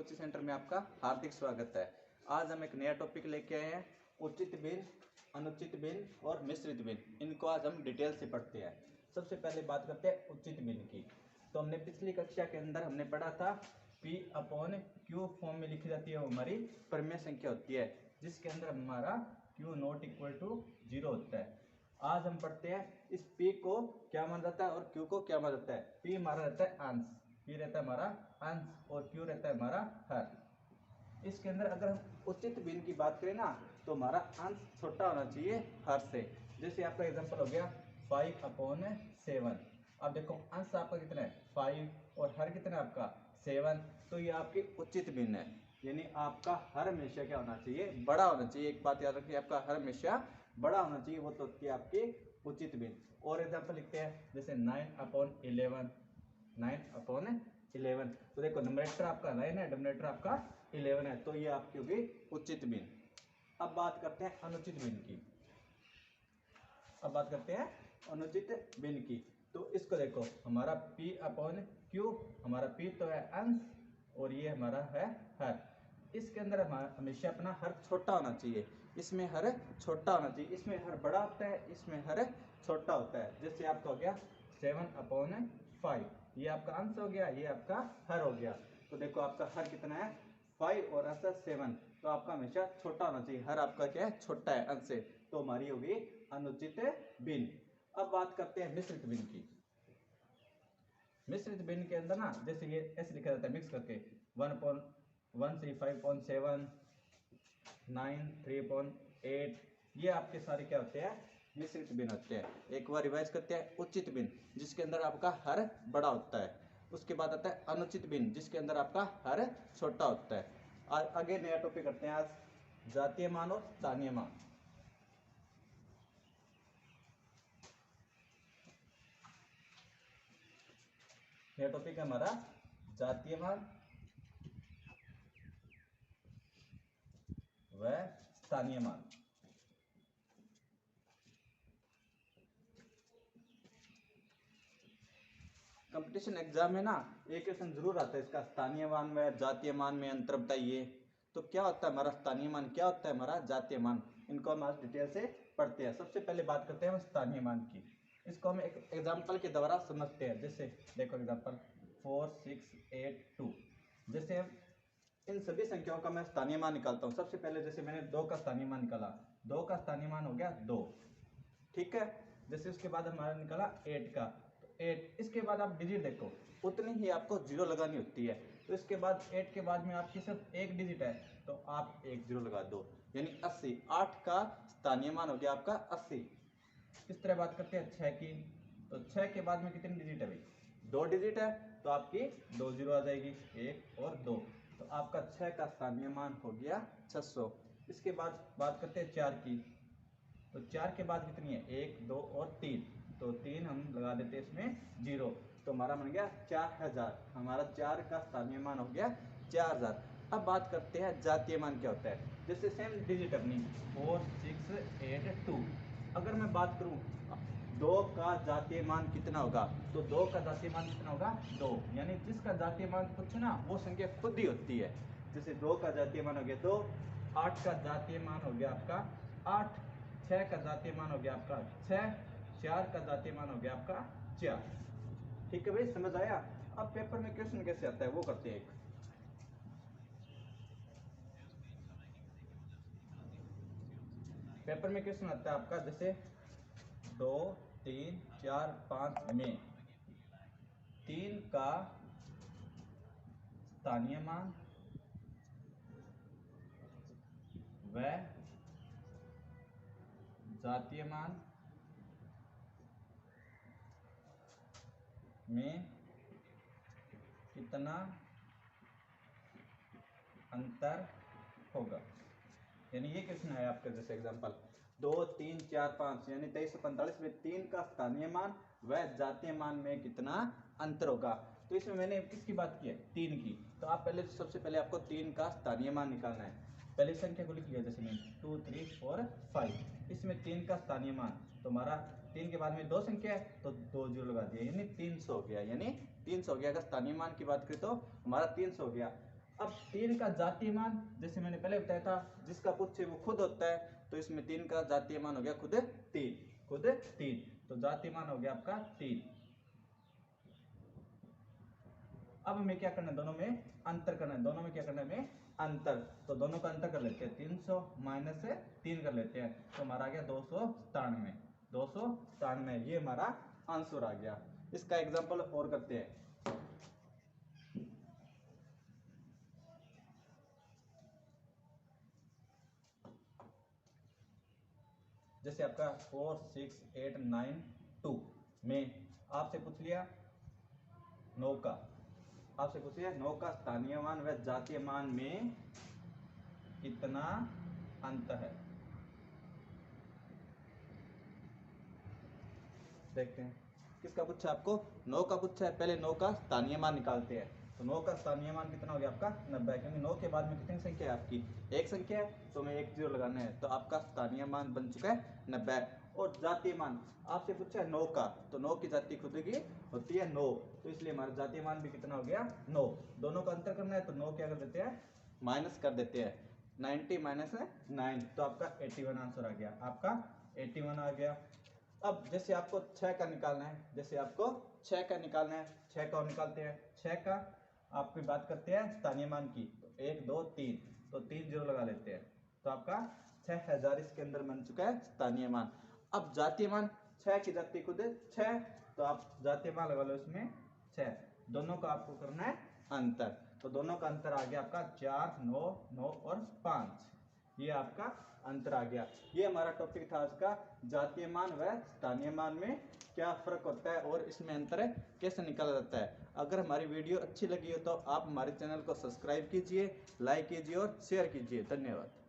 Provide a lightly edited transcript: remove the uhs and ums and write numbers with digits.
Coaching centre में आपका हार्दिक स्वागत है। आज हम एक नया टॉपिक लेके आए हैं, उचित भिन्न, अनुचित भिन्न और मिश्रित भिन्न। इनको आज हम डिटेल से पढ़ते हैं। सबसे पहले बात करते हैं उचित भिन्न की। तो हमने पिछली कक्षा के अंदर हमने पढ़ा था P/Q फॉर्म में लिखी जाती है, वो हमारी परिमेय संख्या होती है, जिसके अंदर हमारा Q नॉट इक्वल टू 0 होता है। आज हम पढ़ते हैं इस P को क्या माना जाता है और Q को क्या माना जाता है। P हमारा रहता है अंश, P रहता है हमारा अंश और Q रहता है हमारा हर। इसके अंदर अगर हम उचित भिन्न की बात करें ना, तो हमारा अंश छोटा होना चाहिए हर से। जैसे आपका एग्जांपल हो गया 5/7। अब देखो अंश आपका कितना है 5 और हर कितना है आपका 7, तो ये आपकी उचित भिन्न है। यानी आपका हर हमेशा क्या होना चाहिए, बड़ा होना चाहिए। एक बात याद रखिए, आपका हर हमेशा बड़ा होना चाहिए, वो तो होती है आपकी उचित भिन्न। और एग्जांपल लिखते हैं जैसे 9/11, 9/11। तो देखो न्यूमरेटर आपका 9 है, डिनोमिनेटर आपका 11 है, तो ये आपकी होगी उचित भिन्न। अब बात करते हैं अनुचित भिन्न की। अनुचित भिन्न की, तो इसको देखो हमारा P/Q, हमारा P तो है अंश और ये हमारा है हर। इसके अंदर हमारा हमेशा अपना हर छोटा होना चाहिए, इसमें हर छोटा होना चाहिए। इसमें हर बड़ा होता है, इसमें हर छोटा होता है। जैसे आपका हो गया 7/5, ये आपका अंश हो गया, ये आपका हर हो गया। तो देखो आपका हर कितना है 5 और अंश 7, तो आपका हमेशा छोटा होना चाहिए। हर आपका क्या है, छोटा है अंश से, तो हमारी होगी अनुचित भिन्न। अब बात करते हैं मिश्रित भिन्न की। मिश्रित भिन्न के अंदर ना, जैसे ये ऐसे लिखा जाता है मिक्स करके 1/1 से 5/7, 9 3/8, ये आपके सारे क्या होते हैं, मिश्रित भिन्न होते हैं। एक बार रिवाइज करते हैं। उचित भिन्न, जिसके अंदर आपका हर बड़ा होता है। उसके बाद आता है अनुचित भिन्न, जिसके अंदर आपका हर छोटा होता है। और आगे नया टॉपिक करते हैं आज, जातीय मान और स्थानीय मान। यह टॉपिक है हमारा जातीय मान व स्थानीय मान। कंपटीशन एग्जाम में ना एक क्वेश्चन जरूर आता है इसका, स्थानीय मान व जातीय मान में अंतर बताइए। तो क्या होता है हमारा स्थानीय मान, क्या होता है हमारा जातीय मान, इनको हम आज डिटेल से पढ़ते हैं। सबसे पहले बात करते हैं हम स्थानीय मान की। इसको हम एक एग्जाम्पल के द्वारा समझते हैं। जैसे देखो एग्जाम्पल 4 6 8 2। जैसे इन सभी संख्याओं का मैं स्थानीय मान निकालता हूँ। सबसे पहले जैसे मैंने 2 का स्थानीय मान निकाला, 2 का स्थानीय मान हो गया 2, ठीक है। जैसे उसके बाद हमारा निकाला 8 का, तो 8। इसके बाद आप डिजिट देखो, उतनी ही आपको 0 लगानी होती है। तो इसके बाद 8 के बाद में आपकी सिर्फ एक डिजिट है, तो आप एक 0 लगा दो, यानी 80। 8 का स्थानीय मान हो गया आपका 80। इस तरह बात करते हैं 6 की, तो 6 के बाद में कितनी डिजिट है भाई, 2 डिजिट है, तो आपकी 2 0 आ जाएगी, 1 और 2। तो आपका 6 का स्थानीय मान हो गया 600। इसके बाद बात करते हैं 4 की, तो 4 के बाद कितनी है, 1 2 और 3, तो 3 हम लगा देते हैं इसमें 0, तो हमारा बन गया 4000। हमारा 4 का स्थानीय मान हो गया 4000। अब बात करते हैं जातीय मान क्या होता है। जैसे सेम डिजिट अपनी 4 6 8 2। अगर मैं बात करूं 2 का जातीय मान कितना होगा, तो 2 का जातीय मान कितना होगा 2, यानी जिसका जातीय मान कुछ ना वो संख्या खुद ही होती है। जैसे 2 का जातीय मान हो गया 2, 8 का जातीय मान हो गया आपका 8, 6 का जातीय मान हो गया आपका 6, 4 का जातीय मान हो गया आपका 4। ठीक है भाई, समझ आया। अब पेपर में क्वेश्चन कैसे आता है वो करते हैं। पेपर में क्वेश्चन आता है आपका जैसे 2 3 4 5 में 3 का स्थानीय मान व जातीय मान में कितना अंतर होगा। यानी ये क्वेश्चन है आपका, जैसे एग्जांपल 2 3 4 5 यानी 23 से 45 में 3 का स्थानीय मान व जातीय मान में कितना अंतर होगा। तो इसमें मैंने किसकी बात की है, 3 की। तो आप पहले सबसे पहले आपको 3 का स्थानीय मान निकालना है। पहली संख्या को लिख लिया, जैसे मैंने 2 3 4 5, इसमें 3 का स्थानीय मान, तो हमारा 3 के बाद में 2 संख्या है, तो 2 0 लगा दिया, यानी 300 हो गया। यानी 300 हो गया। अगर स्थानीय मान की बात करें तो हमारा 300 हो गया। अब 3 का जातीय मान जैसे मैंने पहले बताया था, जिसका पुच्छ वो खुद होता है, तो इसमें 3 का जातीय मान हो गया खुद 3, तो जातीय मान हो गया आपका 3। अब हमें क्या करना है, दोनों में अंतर करना है, दोनों में क्या करना है हमें अंतर, तो दोनों का अंतर कर लेते हैं, 300 माइनस से 3 कर लेते हैं, तो हमारा आ गया 297, ये हमारा आंसर आ गया। इसका एग्जांपल और करते हैं। जैसे आपका 4 6 8 9 2 में आपसे पूछ लिया 9 का, स्थानीय मान व जातीय मान में कितना अंतर है। देखते हैं किसका पूछा आपको, 9 का पूछा है। पहले 9 का स्थानीय मान निकालते हैं, तो 9 का स्थानीय मान कितना हो गया आपका 90, क्योंकि 9 के बाद में कितनी संख्या है आपकी, एक संख्या है, तो मैं 1 0 लगाना है, तो आपका स्थानीय मान बन चुका है 90। और जातीय मान आपसे पूछा है 9 का, तो 9 की जातीय खुद की होती है 9, तो इसलिए हमारा जातीय मान भी कितना हो गया 9। दोनों का अंतर करना है, तो 9 क्या कर देते हैं माइनस कर देते हैं, 90 माइनस 9, तो आपका 81 आंसर आ गया, आपका 81 आ गया। अब जैसे आपको 6 का निकालना है, 6 का निकालते हैं, 6 का आपकी बात करते हैं स्थानीय मान की, तो 1 2 3, तो 3 0 लगा लेते हैं, तो आपका 6000 इसके अंदर बन चुका है स्थानीय मान। अब जातीय मान 6 की जातीय खुद 6, तो आप जातीय मान लगा लो इसमें 6, दोनों का आपको करना है अंतर, तो दोनों का अंतर आ गया आपका 4 9 9 और 5, ये आपका अंतर आ गया। ये हमारा टॉपिक था आज का, जातीय मान व स्थानीय मान में क्या फर्क होता है और इसमें अंतर कैसे निकाला जाता है। अगर हमारी वीडियो अच्छी लगी हो तो आप हमारे चैनल को सब्सक्राइब कीजिए, लाइक कीजिए और शेयर कीजिए। धन्यवाद।